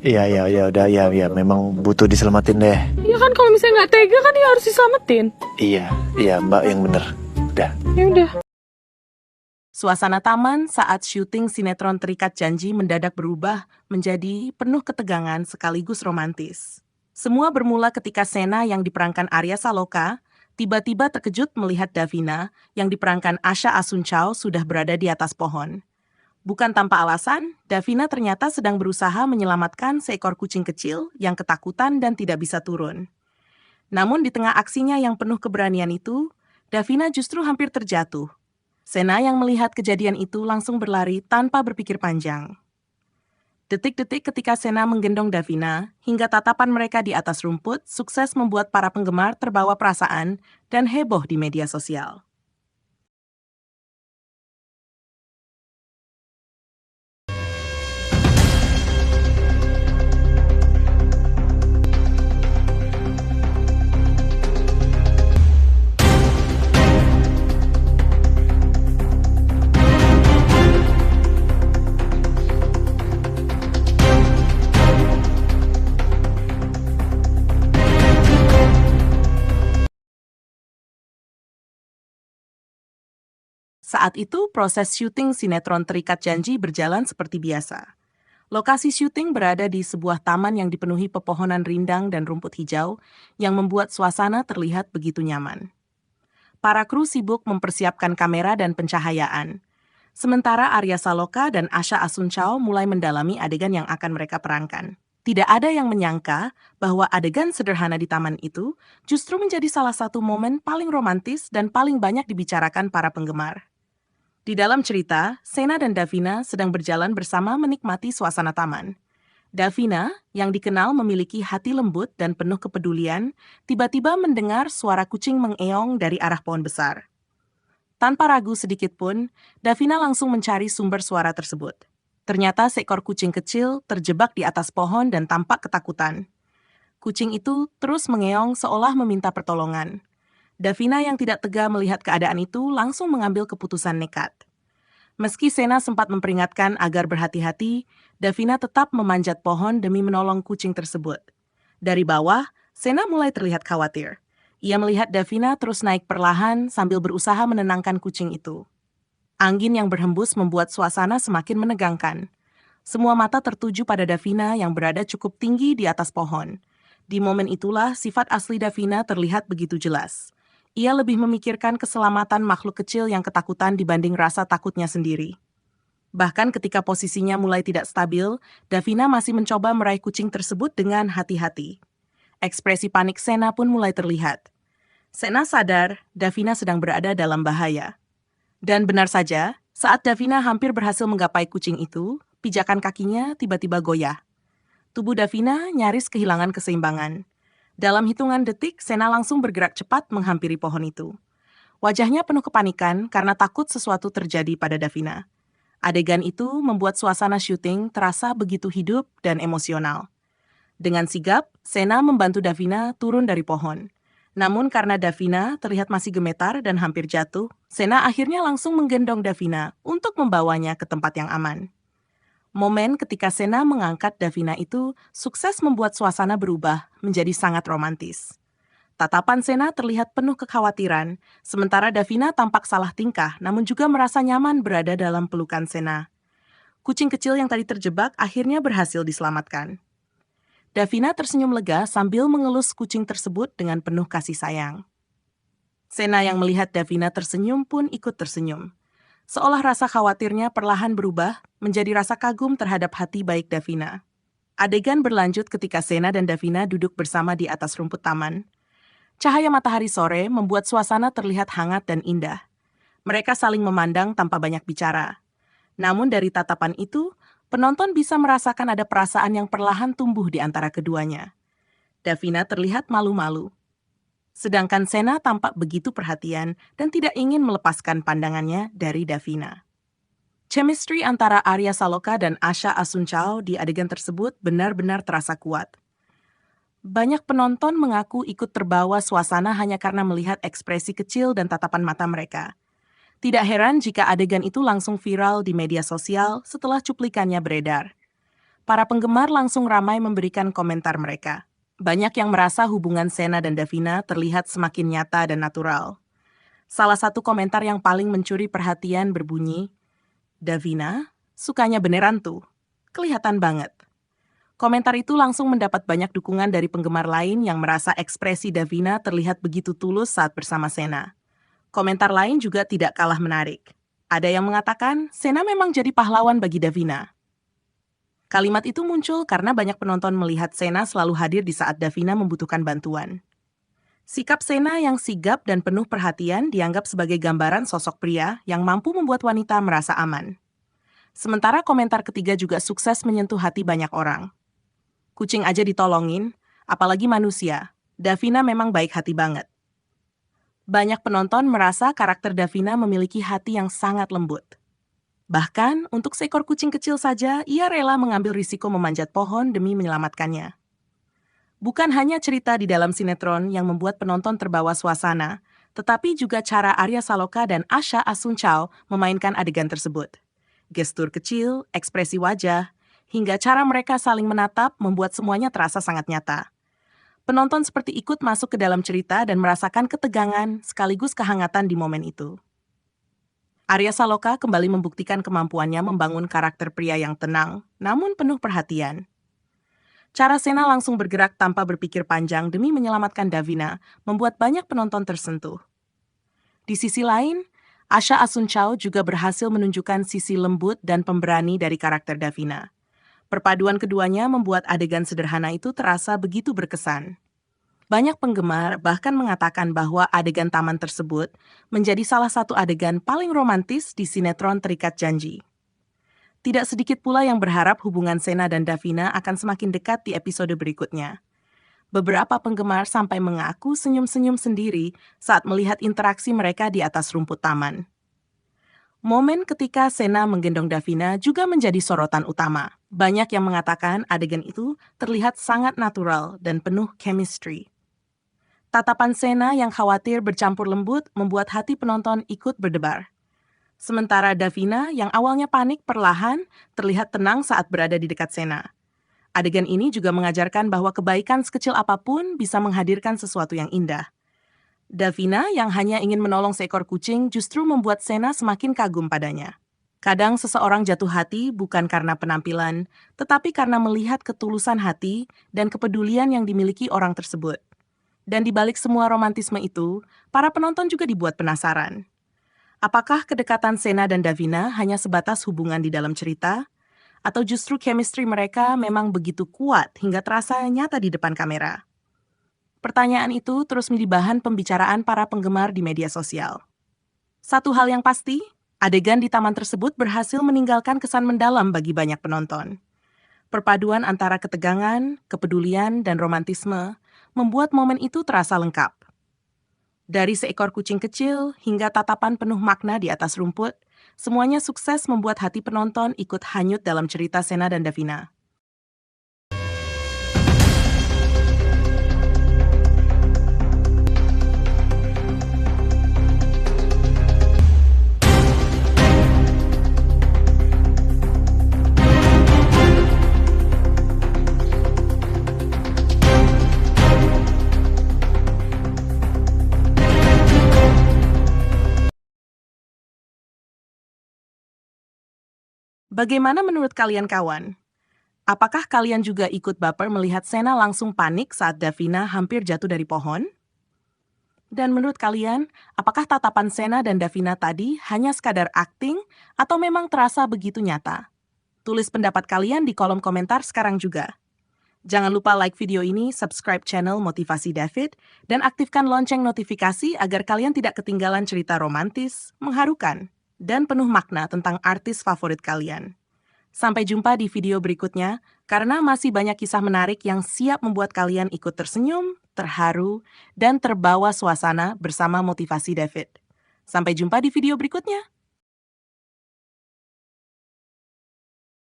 Iya, iya, ya udah, ya, ya, memang butuh diselamatin deh. Iya kan, kalau misalnya nggak tega kan ya harus diselamatin. Iya, iya, Mbak yang bener. Udah. Ya udah. Suasana taman saat syuting sinetron Terikat Janji mendadak berubah menjadi penuh ketegangan sekaligus romantis. Semua bermula ketika Sena yang diperankan Arya Saloka tiba-tiba terkejut melihat Davina yang diperankan Asha Asuncao sudah berada di atas pohon. Bukan tanpa alasan, Davina ternyata sedang berusaha menyelamatkan seekor kucing kecil yang ketakutan dan tidak bisa turun. Namun di tengah aksinya yang penuh keberanian itu, Davina justru hampir terjatuh. Sena yang melihat kejadian itu langsung berlari tanpa berpikir panjang. Detik-detik ketika Sena menggendong Davina, hingga tatapan mereka di atas rumput sukses membuat para penggemar terbawa perasaan dan heboh di media sosial. Saat itu, proses syuting sinetron Terikat Janji berjalan seperti biasa. Lokasi syuting berada di sebuah taman yang dipenuhi pepohonan rindang dan rumput hijau yang membuat suasana terlihat begitu nyaman. Para kru sibuk mempersiapkan kamera dan pencahayaan. Sementara Arya Saloka dan Asha Asuncao mulai mendalami adegan yang akan mereka perankan. Tidak ada yang menyangka bahwa adegan sederhana di taman itu justru menjadi salah satu momen paling romantis dan paling banyak dibicarakan para penggemar. Di dalam cerita, Sena dan Davina sedang berjalan bersama menikmati suasana taman. Davina, yang dikenal memiliki hati lembut dan penuh kepedulian, tiba-tiba mendengar suara kucing mengeong dari arah pohon besar. Tanpa ragu sedikit pun, Davina langsung mencari sumber suara tersebut. Ternyata seekor kucing kecil terjebak di atas pohon dan tampak ketakutan. Kucing itu terus mengeong seolah meminta pertolongan. Davina yang tidak tega melihat keadaan itu langsung mengambil keputusan nekat. Meski Sena sempat memperingatkan agar berhati-hati, Davina tetap memanjat pohon demi menolong kucing tersebut. Dari bawah, Sena mulai terlihat khawatir. Ia melihat Davina terus naik perlahan sambil berusaha menenangkan kucing itu. Angin yang berhembus membuat suasana semakin menegangkan. Semua mata tertuju pada Davina yang berada cukup tinggi di atas pohon. Di momen itulah sifat asli Davina terlihat begitu jelas. Ia lebih memikirkan keselamatan makhluk kecil yang ketakutan dibanding rasa takutnya sendiri. Bahkan ketika posisinya mulai tidak stabil, Davina masih mencoba meraih kucing tersebut dengan hati-hati. Ekspresi panik Sena pun mulai terlihat. Sena sadar Davina sedang berada dalam bahaya. Dan benar saja, saat Davina hampir berhasil menggapai kucing itu, pijakan kakinya tiba-tiba goyah. Tubuh Davina nyaris kehilangan keseimbangan. Dalam hitungan detik, Sena langsung bergerak cepat menghampiri pohon itu. Wajahnya penuh kepanikan karena takut sesuatu terjadi pada Davina. Adegan itu membuat suasana syuting terasa begitu hidup dan emosional. Dengan sigap, Sena membantu Davina turun dari pohon. Namun karena Davina terlihat masih gemetar dan hampir jatuh, Sena akhirnya langsung menggendong Davina untuk membawanya ke tempat yang aman. Momen ketika Sena mengangkat Davina itu sukses membuat suasana berubah menjadi sangat romantis. Tatapan Sena terlihat penuh kekhawatiran, sementara Davina tampak salah tingkah namun juga merasa nyaman berada dalam pelukan Sena. Kucing kecil yang tadi terjebak akhirnya berhasil diselamatkan. Davina tersenyum lega sambil mengelus kucing tersebut dengan penuh kasih sayang. Sena yang melihat Davina tersenyum pun ikut tersenyum. Seolah rasa khawatirnya perlahan berubah menjadi rasa kagum terhadap hati baik Davina. Adegan berlanjut ketika Sena dan Davina duduk bersama di atas rumput taman. Cahaya matahari sore membuat suasana terlihat hangat dan indah. Mereka saling memandang tanpa banyak bicara. Namun dari tatapan itu, penonton bisa merasakan ada perasaan yang perlahan tumbuh di antara keduanya. Davina terlihat malu-malu. Sedangkan Sena tampak begitu perhatian dan tidak ingin melepaskan pandangannya dari Davina. Chemistry antara Arya Saloka dan Asha Asuncao di adegan tersebut benar-benar terasa kuat. Banyak penonton mengaku ikut terbawa suasana hanya karena melihat ekspresi kecil dan tatapan mata mereka. Tidak heran jika adegan itu langsung viral di media sosial setelah cuplikannya beredar. para penggemar langsung ramai memberikan komentar mereka. Banyak yang merasa hubungan Sena dan Davina terlihat semakin nyata dan natural. Salah satu komentar yang paling mencuri perhatian berbunyi, "Davina, sukanya beneran tuh. Kelihatan banget." Komentar itu langsung mendapat banyak dukungan dari penggemar lain yang merasa ekspresi Davina terlihat begitu tulus saat bersama Sena. Komentar lain juga tidak kalah menarik. Ada yang mengatakan, Sena memang jadi pahlawan bagi Davina. Kalimat itu muncul karena banyak penonton melihat Sena selalu hadir di saat Davina membutuhkan bantuan. Sikap Sena yang sigap dan penuh perhatian dianggap sebagai gambaran sosok pria yang mampu membuat wanita merasa aman. Sementara komentar ketiga juga sukses menyentuh hati banyak orang. Kucing aja ditolongin, apalagi manusia. Davina memang baik hati banget. Banyak penonton merasa karakter Davina memiliki hati yang sangat lembut. Bahkan, untuk seekor kucing kecil saja, ia rela mengambil risiko memanjat pohon demi menyelamatkannya. Bukan hanya cerita di dalam sinetron yang membuat penonton terbawa suasana, tetapi juga cara Arya Saloka dan Asha Asuncao memainkan adegan tersebut. Gestur kecil, ekspresi wajah, hingga cara mereka saling menatap membuat semuanya terasa sangat nyata. Penonton seperti ikut masuk ke dalam cerita dan merasakan ketegangan sekaligus kehangatan di momen itu. Arya Saloka kembali membuktikan kemampuannya membangun karakter pria yang tenang, namun penuh perhatian. Cara Sena langsung bergerak tanpa berpikir panjang demi menyelamatkan Davina membuat banyak penonton tersentuh. Di sisi lain, Asha Asuncao juga berhasil menunjukkan sisi lembut dan pemberani dari karakter Davina. Perpaduan keduanya membuat adegan sederhana itu terasa begitu berkesan. Banyak penggemar bahkan mengatakan bahwa adegan taman tersebut menjadi salah satu adegan paling romantis di sinetron Terikat Janji. Tidak sedikit pula yang berharap hubungan Sena dan Davina akan semakin dekat di episode berikutnya. Beberapa penggemar sampai mengaku senyum-senyum sendiri saat melihat interaksi mereka di atas rumput taman. Momen ketika Sena menggendong Davina juga menjadi sorotan utama. Banyak yang mengatakan adegan itu terlihat sangat natural dan penuh chemistry. Tatapan Sena yang khawatir bercampur lembut membuat hati penonton ikut berdebar. Sementara Davina yang awalnya panik perlahan terlihat tenang saat berada di dekat Sena. Adegan ini juga mengajarkan bahwa kebaikan sekecil apapun bisa menghadirkan sesuatu yang indah. Davina yang hanya ingin menolong seekor kucing justru membuat Sena semakin kagum padanya. Kadang seseorang jatuh hati bukan karena penampilan, tetapi karena melihat ketulusan hati dan kepedulian yang dimiliki orang tersebut. Dan di balik semua romantisme itu, para penonton juga dibuat penasaran. Apakah kedekatan Sena dan Davina hanya sebatas hubungan di dalam cerita? Atau justru chemistry mereka memang begitu kuat hingga terasa nyata di depan kamera? Pertanyaan itu terus menjadi bahan pembicaraan para penggemar di media sosial. Satu hal yang pasti, adegan di taman tersebut berhasil meninggalkan kesan mendalam bagi banyak penonton. Perpaduan antara ketegangan, kepedulian, dan romantisme membuat momen itu terasa lengkap. Dari seekor kucing kecil hingga tatapan penuh makna di atas rumput, semuanya sukses membuat hati penonton ikut hanyut dalam cerita Sena dan Davina. Bagaimana menurut kalian kawan? Apakah kalian juga ikut baper melihat Sena langsung panik saat Davina hampir jatuh dari pohon? Dan menurut kalian, apakah tatapan Sena dan Davina tadi hanya sekadar akting atau memang terasa begitu nyata? Tulis pendapat kalian di kolom komentar sekarang juga. Jangan lupa like video ini, subscribe channel Motivasi David, dan aktifkan lonceng notifikasi agar kalian tidak ketinggalan cerita romantis, mengharukan, dan penuh makna tentang artis favorit kalian. Sampai jumpa di video berikutnya, karena masih banyak kisah menarik yang siap membuat kalian ikut tersenyum, terharu, dan terbawa suasana bersama Motivasi David. Sampai jumpa di video berikutnya.